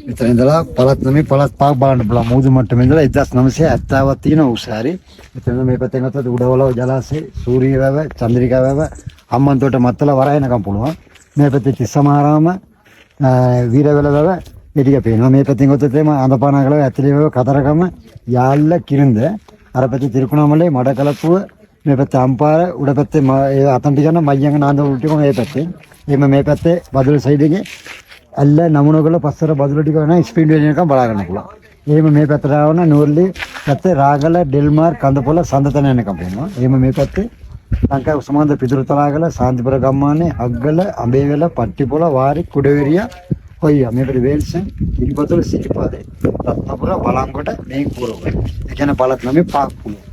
මෙතන ඉඳලා පළත් නෙමෙයි පළත් පාක් බලන්න පුළුවන්. මූදු මට්ටමේ ඉඳලා 1970ක් තියෙන උසාරි. මෙතන මේ පැත්තෙන් ගත්තොත් උඩවලව ජලාශය, සූරිය වැව, චන්ද්‍රිකා වැව, හම්බන්තොට මත්තල වරායනකම් පුළුවන්. මේ පැත්තේ තිස්සමාරාම, වීරවැල වැව ඒ ටික පේනවා. මේ පැත්තෙන් ගත්තොත් එම අඳපානකල ඇතුලේ වැව, කතරගම, යාල්ල, කිරින්ද, අර පැත්තේ තිරිකුණාමලේ, මඩකලපුව, මේ පැත්තේ අම්පාර, උඩ පැත්තේ ඒ අතන් ටික නම් මයංග නාන්දවුල් ටික මේ පැත්තේ. එහෙම මේ පැත්තේ බදුල්ල සයිඩ් එකේ ඇල්ල නමුණගල පස්සර බදුල ටික වෙන ස්පීඩ් වෙනකම් බලා ගන්න පුළුවන්. එහෙම මේ පැත්තට ආවම නෝර්ලි පැත්තේ රාගල, ඩෙල්මාර්, කඳපොළ, සඳතන යනකම් පේනවා. එහෙම මේ පැත්තේ ලංකා උස්මාන්ද පිටුරු තලාගල, සාන්තිපුර ගම්මානේ, අග්ගල, අඹේවැල, පට්ටිපොළ, වාරි, කුඩවිරිය, හොයියා මේ පැත්තේ වේල්සන්, ඉරිපොතල, සිරිපාදේ, රත්නපුර, බලංගොඩ මේ පුරවල. ඒ කියන්නේ බලත් නම් පාක් පුළුවන්.